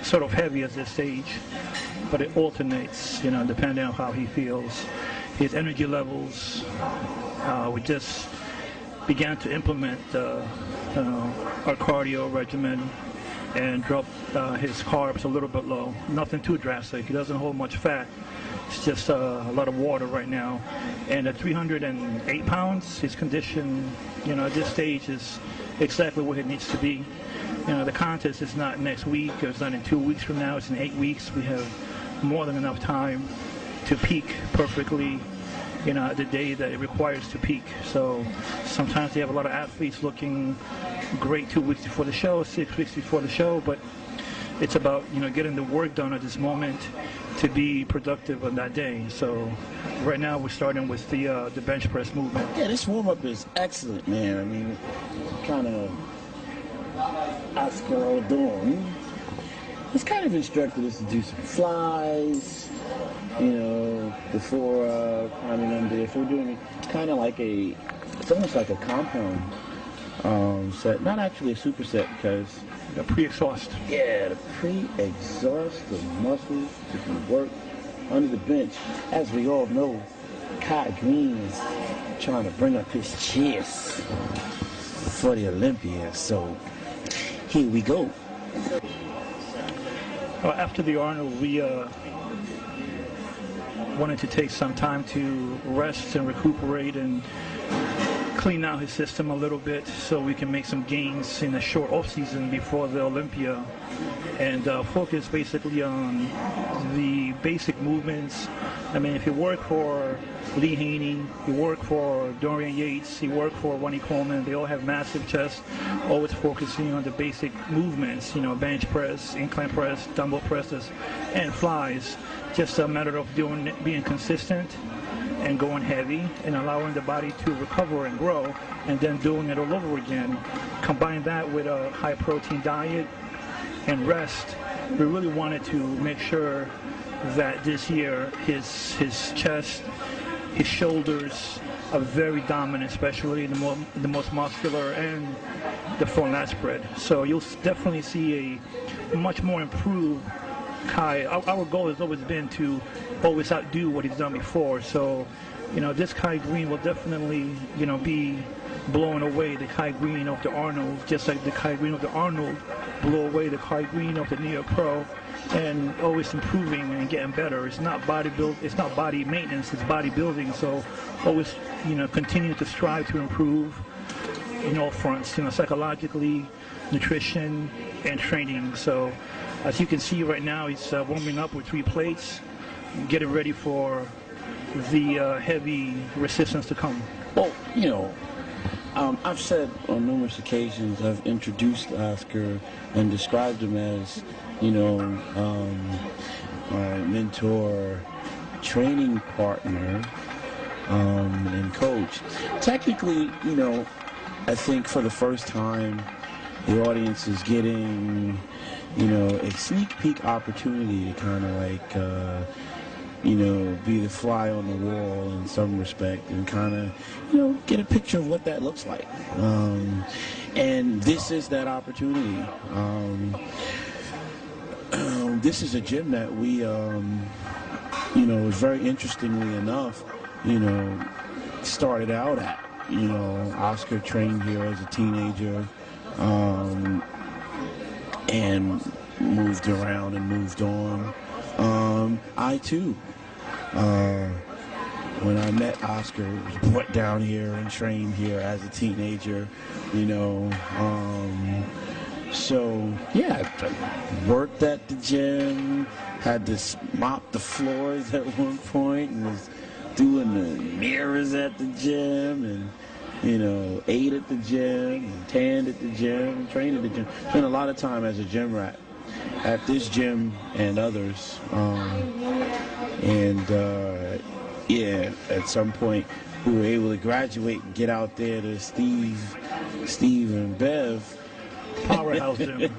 sort of heavy at this stage, but it alternates, you know, depending on how he feels. His energy levels, we just began to implement our cardio regimen and drop his carbs a little bit low. Nothing too drastic. He doesn't hold much fat. It's just a lot of water right now. And at 308 pounds, his condition, you know, at this stage is exactly where it needs to be. You know, the contest is not next week. It's not in 2 weeks from now. It's in 8 weeks. We have more than enough time to peak perfectly, you know, the day that it requires to peak. So sometimes they have a lot of athletes looking great 2 weeks before the show, 6 weeks before the show, but it's about, you know, getting the work done at this moment to be productive on that day. So right now we're starting with the bench press movement. Yeah, this warm-up is excellent, man. I mean, kind of Oscar Odom. He's kind of instructed us to do some flies, you know, before climbing under. So we're doing kind of like it's almost like a compound set. Not actually a superset because the pre-exhaust. Yeah, the pre-exhaust, the muscles to be worked under the bench. As we all know, Greene is trying to bring up his chest for the Olympia. So here we go. After the Arnold, we wanted to take some time to rest and recuperate and clean out his system a little bit so we can make some gains in a short off season before the Olympia, and focus basically on the basic movements. I mean, if you work for Lee Haney, you work for Dorian Yates, you work for Ronnie Coleman, they all have massive chests, always focusing on the basic movements, you know, bench press, incline press, dumbbell presses, and flies. Just a matter of being consistent and going heavy and allowing the body to recover and grow, and then doing it all over again. Combine that with a high protein diet and rest. We really wanted to make sure that this year his chest, his shoulders are very dominant, especially the most muscular and the front lat spread. So you'll definitely see a much more improved Kai. Our goal has always been to always outdo what he's done before. So, you know, this Kai Greene will definitely, you know, be blowing away the Kai Greene of the Arnold, just like the Kai Greene of the Arnold blew away the Kai Greene of the New York Pro, and always improving and getting better. It's not it's not body maintenance, it's bodybuilding. So always, you know, continue to strive to improve in all fronts, you know, psychologically, nutrition, and training. So as you can see right now, he's warming up with 3 plates, getting ready for the heavy resistance to come. Well, you know, I've said on numerous occasions, I've introduced Oscar and described him as, you know, my mentor, training partner, and coach. Technically, you know, I think for the first time, the audience is getting, you know, a sneak peek opportunity to kind of like, you know, be the fly on the wall in some respect and kind of, you know, get a picture of what that looks like. And this is that opportunity. This is a gym that we, you know, very interestingly enough, you know, started out at. You know, Oscar trained here as a teenager, and moved around and moved on. I too, when I met Oscar, was brought down here and trained here as a teenager, you know. So yeah, I worked at the gym, had to mop the floors at one point, and was doing the mirrors at the gym, and, you know, ate at the gym, and tanned at the gym, and trained at the gym. Spent a lot of time as a gym rat at this gym and others. Yeah, at some point we were able to graduate and get out there to Steve and Bev. Powerhouse gym.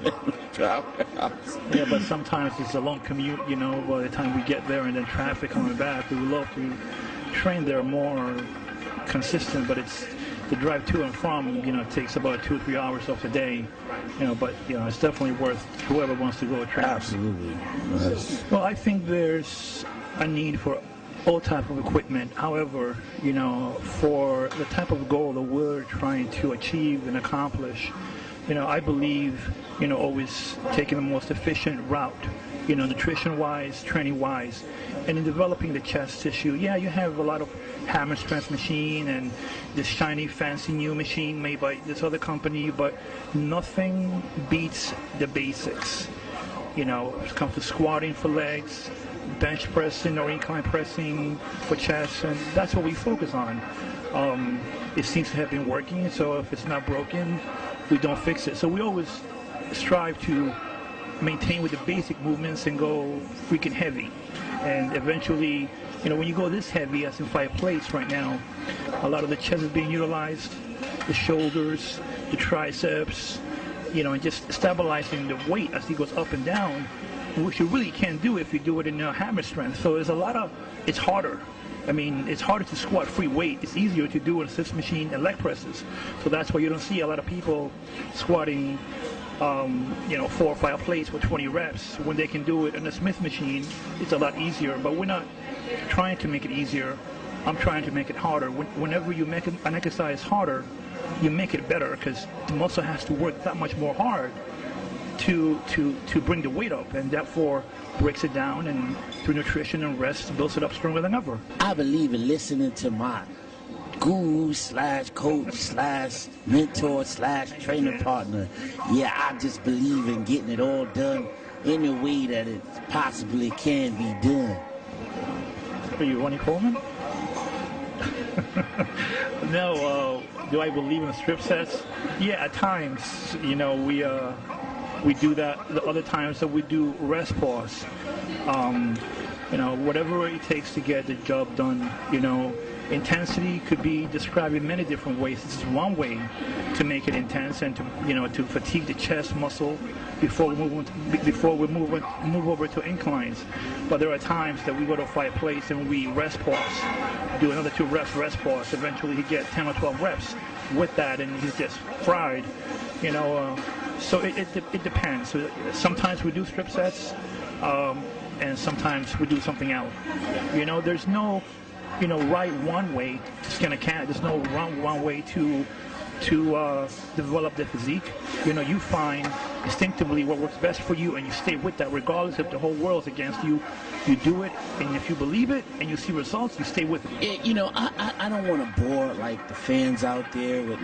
Powerhouse. Yeah, but sometimes it's a long commute, you know, by the time we get there, and then traffic coming back. We would love to train there more consistent, but it's the drive to and from, takes about 2 or 3 hours off the day, but, it's definitely worth whoever wants to go train. Absolutely. Well, I think there's a need for all type of equipment. However, for the type of goal that we're trying to achieve and accomplish, I believe, always taking the most efficient route, nutrition-wise, training-wise, and in developing the chest tissue. Yeah, you have a lot of hammer strength machine and this shiny, fancy new machine made by this other company, but nothing beats the basics. When it comes to squatting for legs, bench pressing or incline pressing for chest, and that's what we focus on. It seems to have been working, so if it's not broken, we don't fix it. So we always strive to maintain with the basic movements and go freaking heavy. And eventually, when you go this heavy, as in 5 plates right now, a lot of the chest is being utilized, the shoulders, the triceps, and just stabilizing the weight as he goes up and down, which you really can't do if you do it in hammer strength. So there's it's harder. It's harder to squat free weight. It's easier to do in assist machine and leg presses. So that's why you don't see a lot of people squatting 4 or 5 plates with 20 reps when they can do it in a Smith machine. It's a lot easier, but we're not trying to make it easier. I'm trying to make it harder. Whenever you make an exercise harder, you make it better, because the muscle has to work that much more hard to bring the weight up, and therefore breaks it down, and through nutrition and rest builds it up stronger than ever. I believe in listening to my guru / coach / mentor / training partner. Yeah, I just believe in getting it all done in the way that it possibly can be done. Are you Ronnie Coleman? No, do I believe in strip sets? Yeah, at times, we do that. The other times that we do rest pause. Whatever it takes to get the job done. Intensity could be described in many different ways. This is one way to make it intense and to fatigue the chest muscle before we move over to inclines. But there are times that we go to 5 plates and we rest pause, do another 2 reps, rest pause. Eventually he gets 10 or 12 reps with that, and he's just fried. So it depends. So sometimes we do strip sets, and sometimes we do something else. There's no right one way to skin a cat. There's no wrong one way to develop the physique. You find instinctively what works best for you, and you stay with that regardless if the whole world's against you. You do it, and if you believe it and you see results, you stay with it. I don't want to bore the fans out there with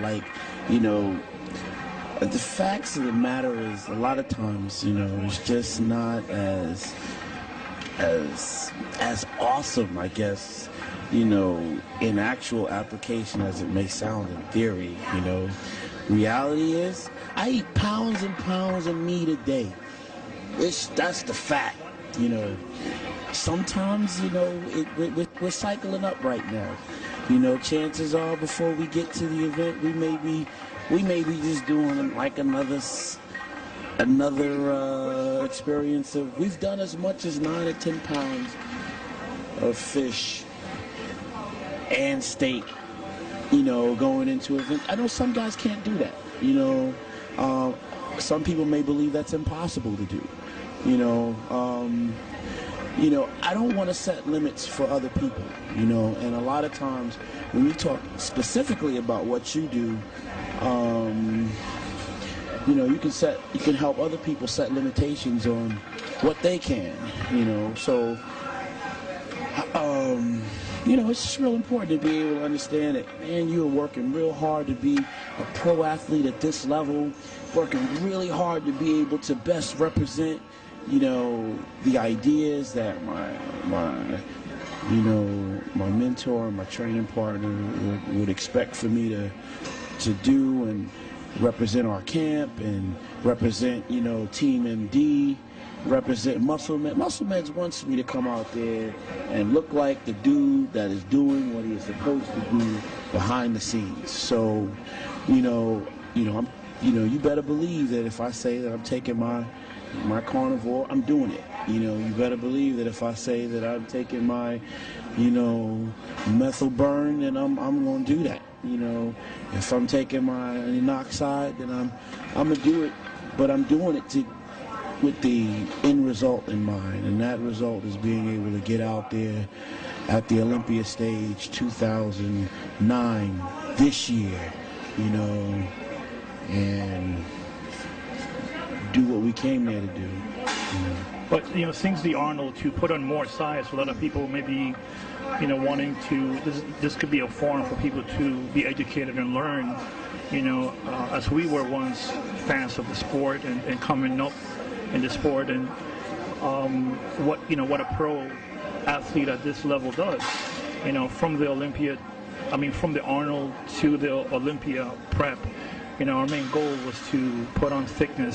the facts of the matter is, a lot of times it's just not as awesome, I guess, in actual application as it may sound in theory. Reality is, I eat pounds and pounds of meat a day. That's the fact. Sometimes we're cycling up right now. Chances are before we get to the event, we may be just doing like another experience of, we've done as much as 9 or 10 pounds of fish and steak, going into an event. I know some guys can't do that, some people may believe that's impossible to do, I don't want to set limits for other people, and a lot of times when we talk specifically about what you do, you can help other people set limitations on what they can, so it's just real important to be able to understand that, man, you are working real hard to be a pro athlete at this level, working really hard to be able to best represent, the ideas that my mentor and my training partner would expect for me to do, and represent our camp, and represent, Team MD, represent Muscle Men. Muscle Meds wants me to come out there and look like the dude that is doing what he is supposed to do behind the scenes. So, you better believe that if I say that I'm taking my carnivore, I'm doing it. You better believe that if I say that I'm taking my, methyl burn, then I'm going to do that. You know, if I'm taking my oxide, then I'm gonna do it, but I'm doing it with the end result in mind, and that result is being able to get out there at the Olympia stage 2009 this year, you know, and do what we came there to do. You know. But, you know, Kingsley Arnold, to put on more size, a lot of people maybe, you know, wanting to, this could be a forum for people to be educated and learn, you know, as we were once fans of the sport and coming up in the sport, and what a pro athlete at this level does, you know, from the Arnold to the Olympia prep. You know, our main goal was to put on thickness